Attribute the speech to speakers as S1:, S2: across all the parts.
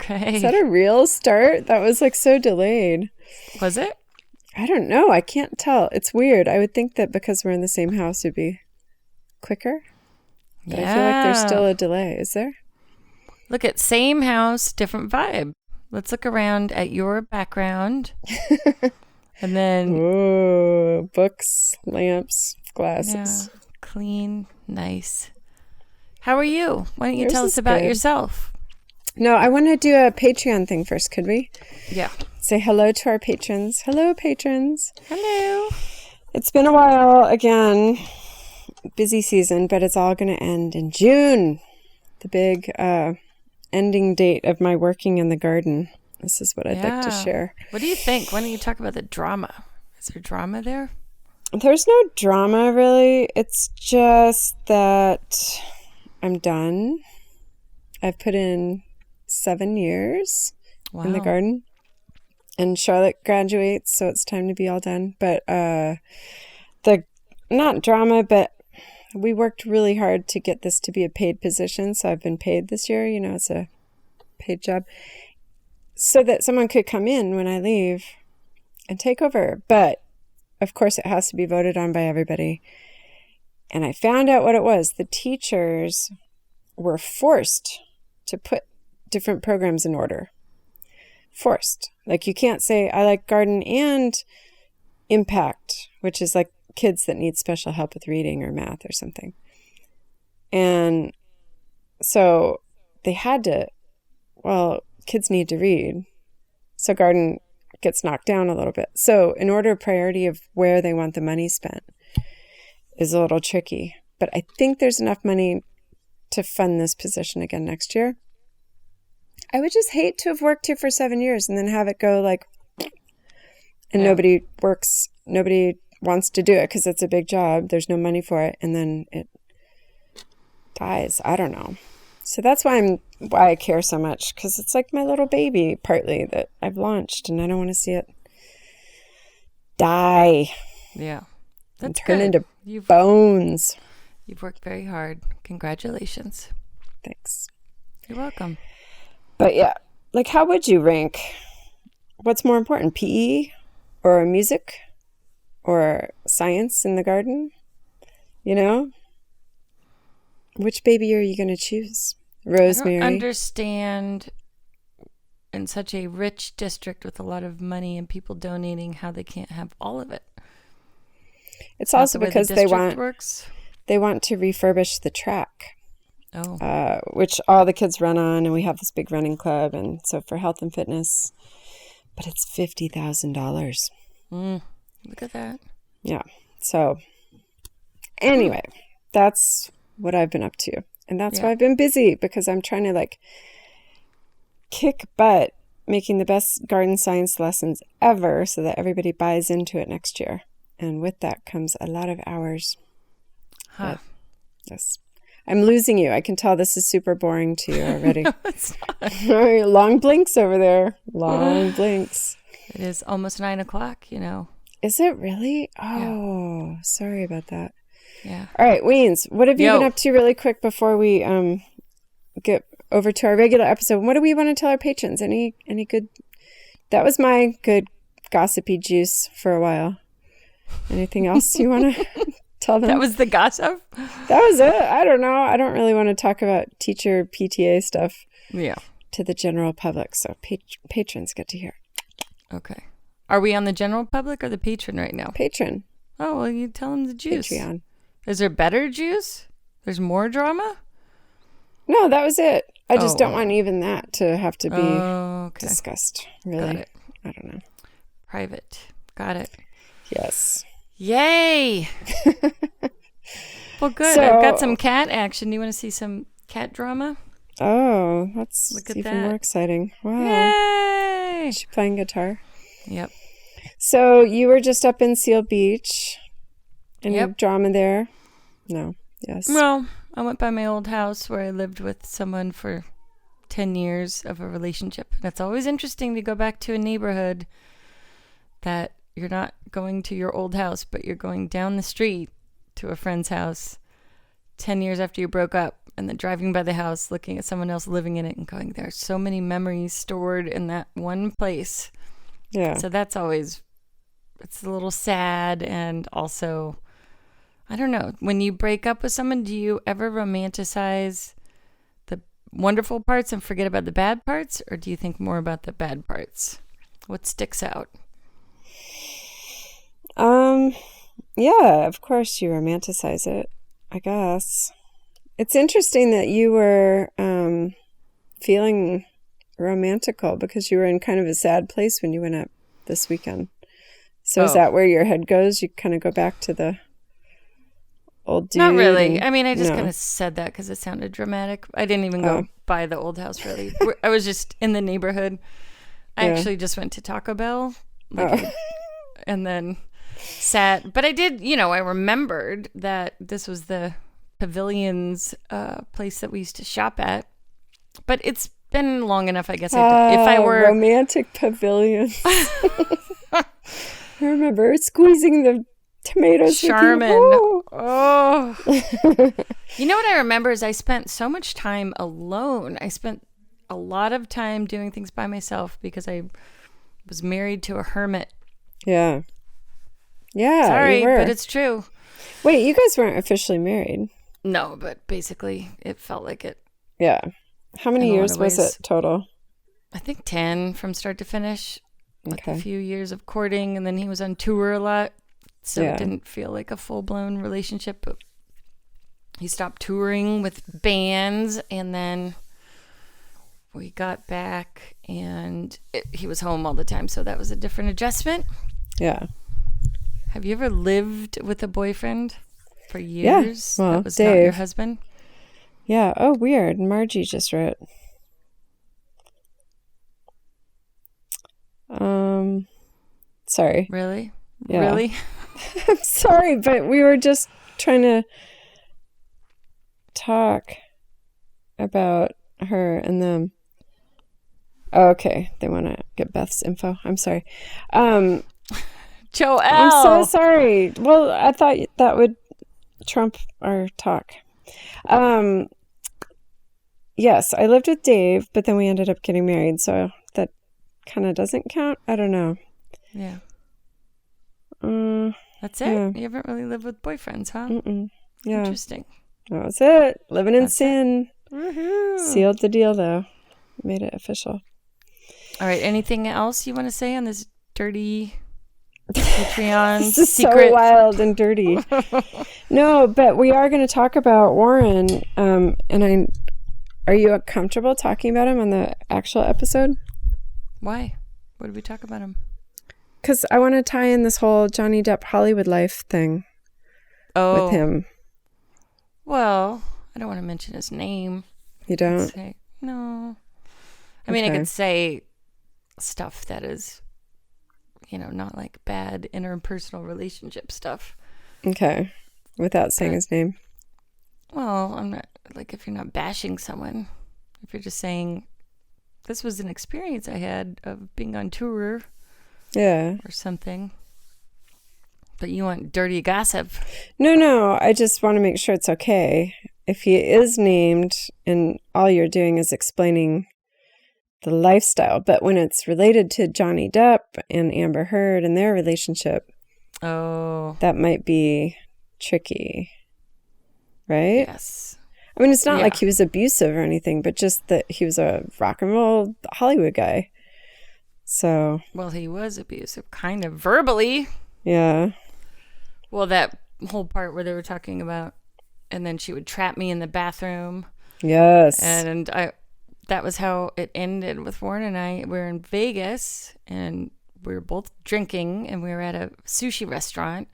S1: Okay.
S2: Is that a real start? That was like so delayed.
S1: Was it?
S2: I don't know. I can't tell. It's weird. I would think that because we're in the same house, it'd be quicker. But I feel like there's still a delay. Is there?
S1: Look at same house, different vibe. Let's look around at your background. And then...
S2: Ooh, books, lamps, glasses.
S1: Yeah, clean, nice. How are you? Why don't you
S2: Yours
S1: tell
S2: is
S1: us about
S2: good.
S1: yourself?
S2: No, I want to do a Patreon thing first, could we?
S1: Yeah.
S2: Say hello to our patrons. Hello, patrons.
S1: Hello.
S2: It's been a while again. Busy season, but it's all going to end in June. The big ending date of my working in the garden. This is what I'd like to share.
S1: What do you think? Why don't you talk about the drama? Is there drama there?
S2: There's no drama, really. It's just that I'm done. I've put in 7 years in the garden. And Charlotte graduates, so it's time to be all done. But not drama, but we worked really hard to get this to be a paid position. So I've been paid this year. You know, it's a paid job. So that someone could come in when I leave and take over. But, of course, it has to be voted on by everybody. And I found out what it was. The teachers were forced to put different programs in order. Forced. Like, you can't say, I like garden and impact, which is like kids that need special help with reading or math or something. And so they had to, kids need to read. So garden gets knocked down a little bit. So in order, priority of where they want the money spent is a little tricky. But I think there's enough money to fund this position again next year. I would just hate to have worked here for 7 years and then have it go like, and nobody wants to do it because it's a big job. There's no money for it. And then it dies. I don't know. So that's why I care so much, because it's like my little baby partly that I've launched and I don't want to see it die.
S1: Yeah.
S2: And turn into bones.
S1: You've worked very hard. Congratulations.
S2: Thanks.
S1: You're welcome.
S2: But yeah, like, how would you rank? What's more important, PE or music or science in the garden? You know? Which baby are you going to choose? Rosemary?
S1: I don't understand, in such a rich district with a lot of money and people donating, how they can't have all of it.
S2: It's also because they want to refurbish the track. Which all the kids run on, and we have this big running club, and so for health and fitness, but it's $50,000.
S1: Look at that.
S2: Yeah. So anyway, that's what I've been up to, and that's why I've been busy, because I'm trying to like kick butt making the best garden science lessons ever so that everybody buys into it next year. And with that comes a lot of hours. But, yes. I'm losing you. I can tell this is super boring to you already.
S1: No, it's not.
S2: Long blinks over there. Long blinks.
S1: It is almost 9 o'clock, you know.
S2: Is it really? Oh, sorry about that.
S1: Yeah.
S2: All right, Weens, what have you been up to really quick before we get over to our regular episode? What do we want to tell our patrons? Any good? That was my good gossipy juice for a while. Anything else you want to tell them?
S1: That was the gossip?
S2: That was it. I don't know. I don't really want to talk about teacher PTA stuff to the general public. So patrons get to hear.
S1: Okay. Are we on the general public or the patron right now?
S2: Patron.
S1: Oh, well, you tell them the juice.
S2: Patreon.
S1: Is there better juice? There's more drama?
S2: No, that was it. I just don't want even that to have to be discussed. Really.
S1: Got it.
S2: I don't know.
S1: Private. Got it.
S2: Yes.
S1: Yay. Well, good.
S2: So,
S1: I've got some cat action. You want to see some cat drama?
S2: Oh, that's even more exciting. Wow.
S1: Yay.
S2: Is she playing guitar?
S1: Yep.
S2: So you were just up in Seal Beach. Any drama there? No. Yes.
S1: Well, I went by my old house where I lived with someone for 10 years of a relationship. And it's always interesting to go back to a neighborhood that you're not going to your old house, but you're going down the street to a friend's house 10 years after you broke up. and then driving by the house, looking at someone else living in it and going, there are so many memories stored in that one place.
S2: Yeah.
S1: So that's always, it's a little sad. And also, I don't know, when you break up with someone, do you ever romanticize the wonderful parts and forget about the bad parts? Or do you think more about the bad parts? What sticks out?
S2: Yeah, of course you romanticize it, I guess. It's interesting that you were feeling romantical because you were in kind of a sad place when you went up this weekend. So is that where your head goes? You kind of go back to the old dude?
S1: Not really. I mean, I just kind of said that because it sounded dramatic. I didn't even go by the old house, really. I was just in the neighborhood. I actually just went to Taco Bell. And then sat. But I did, I remembered that this was the Pavilion's place that we used to shop at. But it's been long enough, I guess. If I were
S2: romantic pavilion. I remember squeezing the tomatoes.
S1: Charmin. Oh. You know what I remember is I spent so much time alone. I spent a lot of time doing things by myself because I was married to a hermit.
S2: Yeah. Yeah.
S1: Sorry, but it's true.
S2: Wait, you guys weren't officially married?
S1: No, but basically it felt like it.
S2: Yeah. How many years was it total?
S1: I think 10 from start to finish. Like a few years of courting, and then he was on tour a lot. So it didn't feel like a full-blown relationship. But he stopped touring with bands, and then we got back, and he was home all the time. So that was a different adjustment.
S2: Yeah.
S1: Have you ever lived with a boyfriend for years?
S2: Yeah. Well,
S1: that was
S2: Dave.
S1: Not your husband?
S2: Yeah. Oh, weird. Margie just wrote. Sorry.
S1: Really?
S2: Yeah.
S1: Really?
S2: I'm sorry, but we were just trying to talk about her and them. Oh, okay. They want to get Beth's info. I'm sorry.
S1: Joelle.
S2: I'm so sorry. Well, I thought that would trump our talk. Yes, I lived with Dave, but then we ended up getting married, so that kind of doesn't count. I don't know.
S1: Yeah. That's it? Yeah. You haven't really lived with boyfriends, huh?
S2: Mm-mm. Yeah.
S1: Interesting.
S2: That was it. Living in sin.
S1: Woohoo.
S2: Sealed the deal, though. Made it official.
S1: All right. Anything else you want to say on this dirty Patreon
S2: This is
S1: secret?
S2: so wild and dirty. No, but we are going to talk about Warren. Are you comfortable talking about him on the actual episode?
S1: Why? What did we talk about him?
S2: Because I want to tie in this whole Johnny Depp Hollywood life thing with him.
S1: Well, I don't want to mention his name.
S2: You don't?
S1: No. I mean, I could say stuff that is, not like bad interpersonal relationship stuff.
S2: Okay. Without saying his name.
S1: Well, I'm not, like, if you're not bashing someone, if you're just saying, this was an experience I had of being on tour.
S2: Yeah.
S1: Or something. But you want dirty gossip.
S2: No. I just want to make sure it's okay. If he is named and all you're doing is explaining the lifestyle, but when it's related to Johnny Depp and Amber Heard and their relationship, that might be tricky. Right?
S1: Yes.
S2: I mean, it's not like he was abusive or anything, but just that he was a rock and roll Hollywood guy. So.
S1: Well, he was abusive, kind of verbally.
S2: Yeah.
S1: Well, that whole part where they were talking about, and then she would trap me in the bathroom.
S2: Yes.
S1: And that was how it ended with Warren and I. We were in Vegas, and we were both drinking, and we were at a sushi restaurant,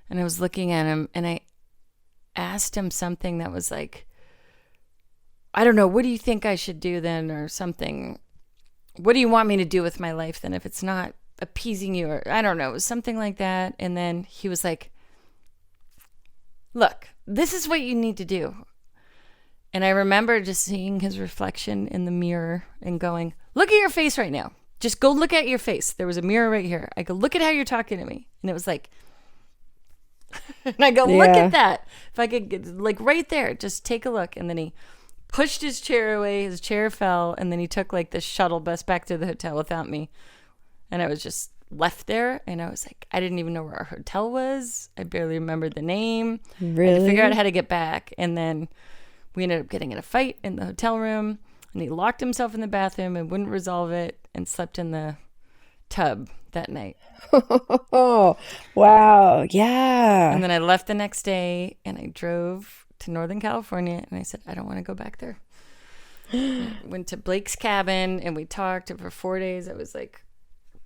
S1: and I was looking at him, and I asked him something that was like, I don't know, what do you think I should do then, or something? What do you want me to do with my life then if it's not appeasing you? Or I don't know. It was something like that. And then he was like, look, this is what you need to do. And I remember just seeing his reflection in the mirror and going, look at your face right now. Just go look at your face. There was a mirror right here. I go, look at how you're talking to me. And it was like, And I go, look
S2: Yeah.
S1: at that. If I could get, like, right there, just take a look. And then he pushed his chair away. His chair fell. And then he took, like, the shuttle bus back to the hotel without me. And I was just left there. And I was like, I didn't even know where our hotel was. I barely remembered the name. I had to
S2: Really?
S1: figure out how to get back. And then we ended up getting in a fight in the hotel room. And he locked himself in the bathroom and wouldn't resolve it and slept in the tub that night.
S2: Oh, wow. Yeah.
S1: And then I left the next day and I drove to Northern California and I said, I don't want to go back there. Went to Blake's cabin and we talked. And for 4 days, I was like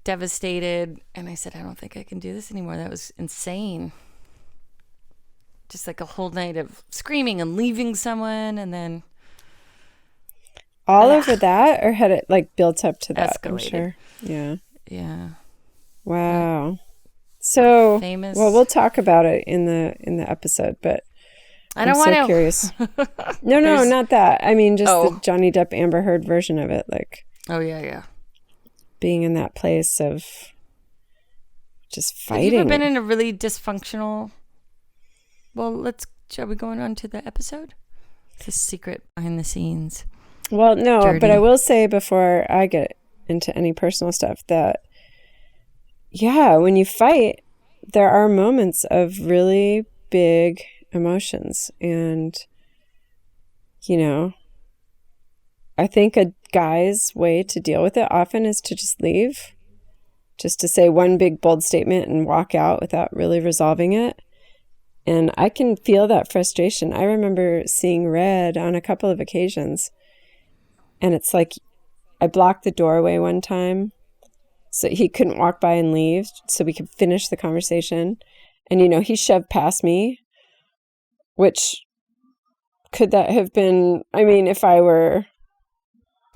S1: devastated. And I said, I don't think I can do this anymore. That was insane. Just like a whole night of screaming and leaving someone. And then
S2: all over that, or had it like built up to that? I'm
S1: Escalated.
S2: sure. Yeah.
S1: Yeah.
S2: Wow. So,
S1: Famous.
S2: well, we'll talk about it in the episode, but
S1: I don't
S2: I'm
S1: want
S2: so
S1: to.
S2: curious. No,
S1: There's-
S2: not that. I mean, just
S1: Oh.
S2: the Johnny Depp Amber Heard version of it, like
S1: Oh, yeah.
S2: being in that place of just
S1: Have you ever
S2: fighting.
S1: been in a really dysfunctional? Well, shall we go on to the episode? The secret behind the scenes.
S2: Well, no,
S1: Dirty.
S2: but I will say before I get into any personal stuff that, yeah, when you fight, there are moments of really big emotions. And, you know, I think a guy's way to deal with it often is to just leave, just to say one big bold statement and walk out without really resolving it. And I can feel that frustration. I remember seeing red on a couple of occasions. And it's like I blocked the doorway one time so he couldn't walk by and leave so we could finish the conversation. And, you know, he shoved past me, which could that have been, I mean, if I were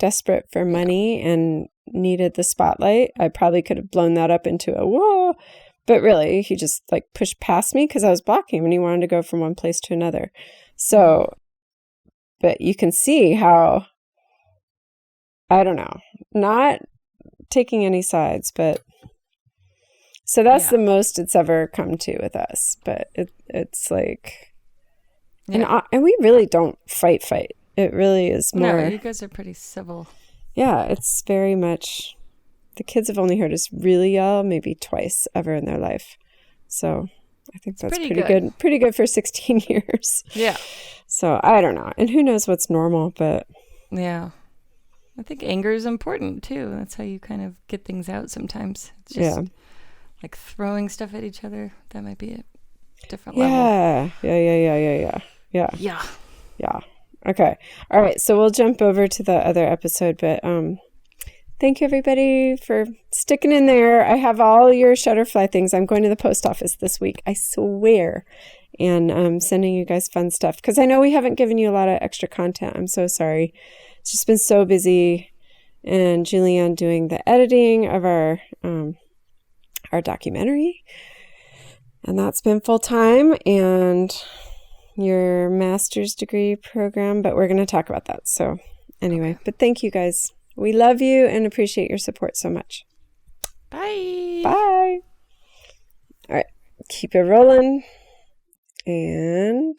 S2: desperate for money and needed the spotlight, I probably could have blown that up into a whoa. But really, he just like pushed past me because I was blocking him and he wanted to go from one place to another. So, but you can see how, I don't know, not taking any sides, but so that's the most it's ever come to with us. But it's like, and we really don't fight. It really is more.
S1: No, you guys are pretty civil.
S2: Yeah, it's very much. The kids have only heard us really yell maybe twice ever in their life. So I think that's pretty good. Pretty good for 16 years.
S1: Yeah.
S2: So I don't know. And who knows what's normal, but.
S1: Yeah. I think anger is important too. That's how you kind of get things out sometimes. It's just like throwing stuff at each other. That might be a different level.
S2: Yeah. Okay. All right. So we'll jump over to the other episode, but thank you everybody for sticking in there. I have all your Shutterfly things. I'm going to the post office this week, I swear. And I'm sending you guys fun stuff because I know we haven't given you a lot of extra content. I'm so sorry. It's just been so busy. And Julianne doing the editing of our documentary. And that's been full time. And your master's degree program, but we're going to talk about that. So anyway, but thank you guys. We love you and appreciate your support so much.
S1: Bye.
S2: Bye. All right. Keep it rolling. And.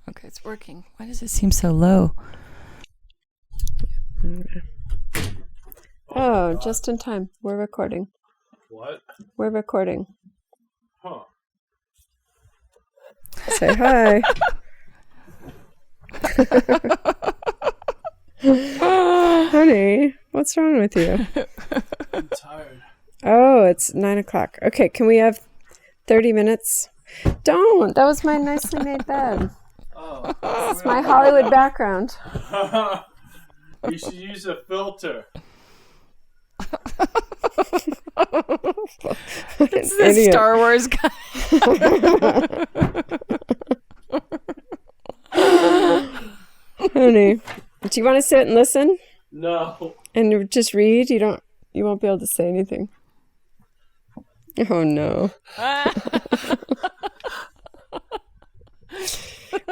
S1: Okay, it's working. Why does it seem so low?
S2: Oh, just in time. We're recording.
S3: What?
S2: We're recording.
S3: Huh.
S2: Say hi. Honey, what's wrong with you?
S3: I'm tired.
S2: Oh, it's 9:00. Okay, can we have 30 minutes? Don't. That was my nicely made bed.
S3: Oh.
S2: It's my Hollywood background.
S3: You should use a filter.
S1: It's the
S2: Idiot.
S1: Star Wars guy.
S2: Honey, do you want to sit and listen
S3: No.
S2: and just read? You won't be able to say anything. Oh no.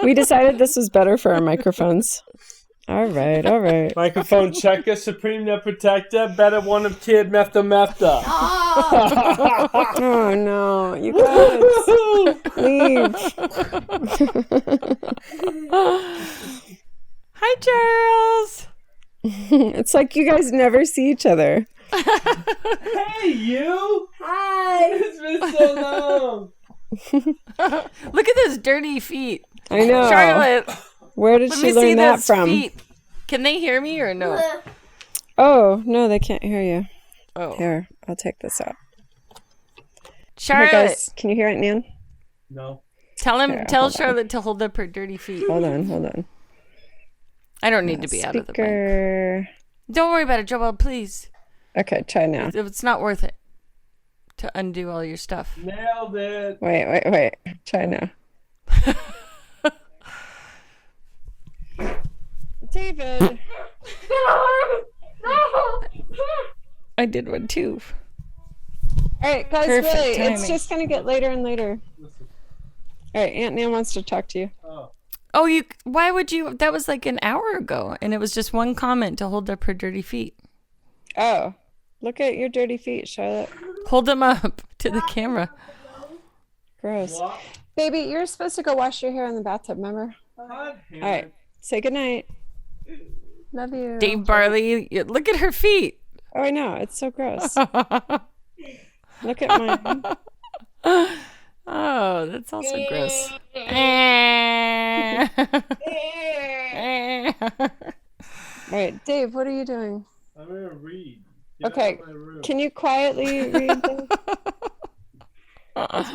S2: We decided this was better for our microphones. All right, all right.
S3: Microphone checker, Supreme Net Protector, better one of Kid Metha.
S2: Oh no, you guys, leave.
S1: Hi, Charles.
S2: It's like you guys never see each other.
S3: Hey, you!
S4: Hi.
S3: It's been so long.
S1: Look at those dirty feet.
S2: I know.
S1: Charlotte,
S2: Where did
S1: let
S2: she
S1: me see
S2: learn that
S1: those
S2: from?
S1: feet. Can they hear me or no?
S2: Oh, no, they can't hear you.
S1: Oh.
S2: Here, I'll take this out. Here,
S1: Charlotte,
S2: guys, can you hear it, Nan?
S3: No.
S1: tell
S2: Here, hold on.
S1: Charlotte to hold up her dirty feet.
S2: Hold on.
S1: I don't need to be out of the mic.
S2: Speaker.
S1: Don't worry about it, Joel, please.
S2: Okay, try now.
S1: It's not worth it to undo all your stuff.
S3: Nailed it.
S2: Wait. Try now. David.
S1: I did one too.
S2: All right, guys,
S1: Perfect
S2: really, it's
S1: timing.
S2: just going to get later and later. All right, Aunt Nan wants to talk to you.
S1: Oh, why would you? That was like an hour ago, and it was just one comment to hold up her dirty feet.
S2: Oh, look at your dirty feet, Charlotte.
S1: Hold them up to the camera.
S2: Gross.
S3: What?
S2: Baby, you're supposed to go wash your hair in the bathtub, remember?
S3: All
S2: All right, say goodnight. Love you.
S1: Dave Barley, look at her feet.
S2: Oh, I know. It's so gross. Look at mine.
S1: Oh, that's also gross.
S2: All right, Dave, what are you doing?
S3: I'm going to read. Get
S2: Okay,
S3: out of my room.
S2: can you quietly read? Dave? All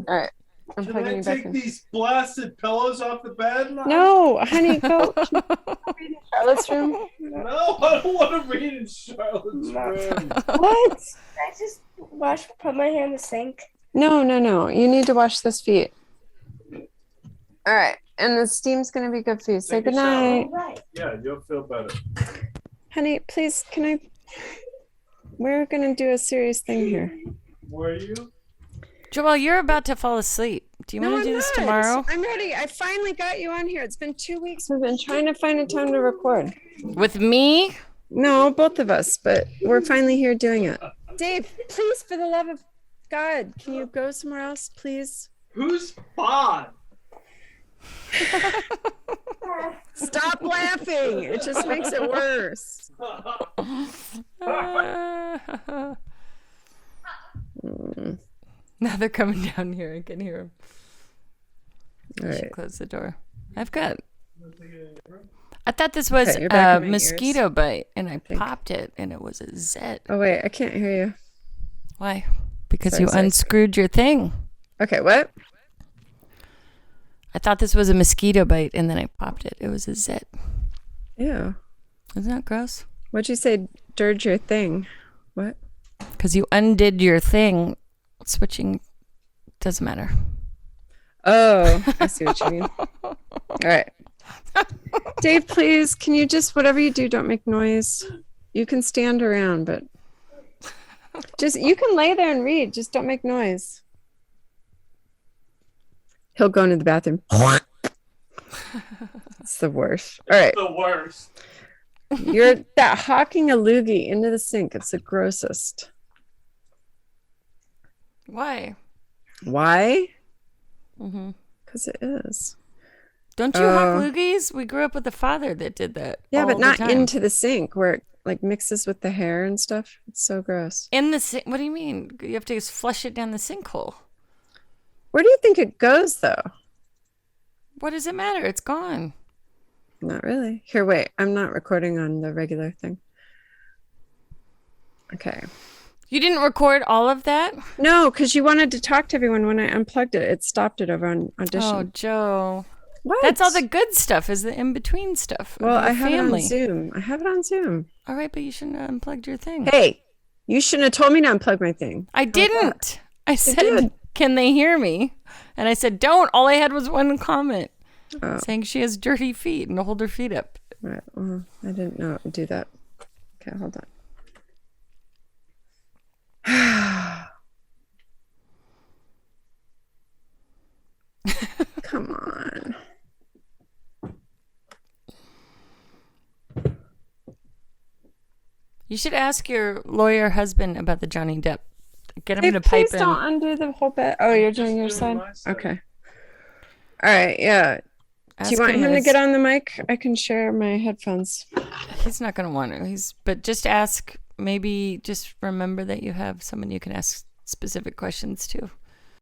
S2: right, I'm
S3: Can
S2: plugging
S3: I
S2: you back
S3: take
S2: in.
S3: these blasted pillows off the bed?
S2: No, honey, go read in Charlotte's room.
S3: No, I don't want to read in Charlotte's room.
S2: What?
S4: I just put my hair in the sink.
S2: No. You need to wash those feet. All right, and the steam's gonna be good for you. Say
S3: Take a shower.
S2: goodnight.
S4: Right.
S3: Yeah, you'll feel better.
S2: Honey, please, can I? We're gonna do a serious thing here.
S3: Were you?
S1: Joel, you're about to fall asleep. Do you want to do this tomorrow?
S2: I'm ready. I finally got you on here. It's been 2 weeks. We've been trying to find a time to record.
S1: With me?
S2: No, both of us, but we're finally here doing it. Dave, please, for the love of God, can you go somewhere else, please?
S3: Who's Bod?
S2: Stop laughing. It just makes it worse.
S1: Now they're coming down here. I can hear them.
S2: All
S1: I should
S2: right.
S1: close the door. I thought this was
S2: Okay, you're back
S1: a
S2: in my
S1: mosquito
S2: ears.
S1: bite, and I popped it, and it was a zet.
S2: Oh, wait, I can't hear you.
S1: Why? Because
S2: Sorry,
S1: you
S2: sorry.
S1: unscrewed your thing.
S2: Okay, what?
S1: I thought this was a mosquito bite, and then I popped it. It was a zit.
S2: Ew.
S1: Isn't that gross?
S2: What'd you say? Dirge your thing. What?
S1: Because you undid your thing. Switching doesn't matter.
S2: Oh, I see what you mean. All right. Dave, please, can you just, whatever you do, don't make noise. You can stand around, but just, you can lay there and read. Just don't make noise. He'll go into the bathroom. It's the worst. All right.
S3: The worst.
S2: You're that hawking a loogie into the sink. It's the grossest.
S1: Why?
S2: Why?
S1: Mm-hmm.
S2: Because it is.
S1: Don't you hawk loogies? We grew up with a father that did that.
S2: Yeah,
S1: all
S2: but
S1: the
S2: not
S1: time.
S2: into the sink where it like mixes with the hair and stuff. It's so gross.
S1: In the sink. What do you mean? You have to just flush it down the sinkhole.
S2: Where do you think it goes, though?
S1: What does it matter? It's gone.
S2: Not really. Here, wait. I'm not recording on the regular thing. Okay.
S1: You didn't record all of that?
S2: No, because you wanted to talk to everyone when I unplugged it. It stopped it over on Audition.
S1: Oh, Joe.
S2: What?
S1: That's all the good stuff, is the in-between stuff.
S2: Well,
S1: of the
S2: I have
S1: family.
S2: it on Zoom. I have it on Zoom.
S1: All right, but you shouldn't have unplugged your thing.
S2: Hey, you shouldn't have told me to unplug my thing.
S1: I didn't. I said,
S2: did.
S1: can they hear me? And I said, don't. All I had was one comment
S2: Oh.
S1: saying she has dirty feet and to hold her feet up.
S2: Right. Well, I didn't know it would do that. Okay, hold on. Come on.
S1: You should ask your lawyer husband about the Johnny Depp. Get him
S2: Hey,
S1: to pipe
S2: please
S1: in.
S2: don't undo the whole bit. Oh, you're doing your side? Okay. All right, yeah. Do you want him to get on the mic? I can share my headphones.
S1: He's not going to want to. But just ask, maybe just remember that you have someone you can ask specific questions to.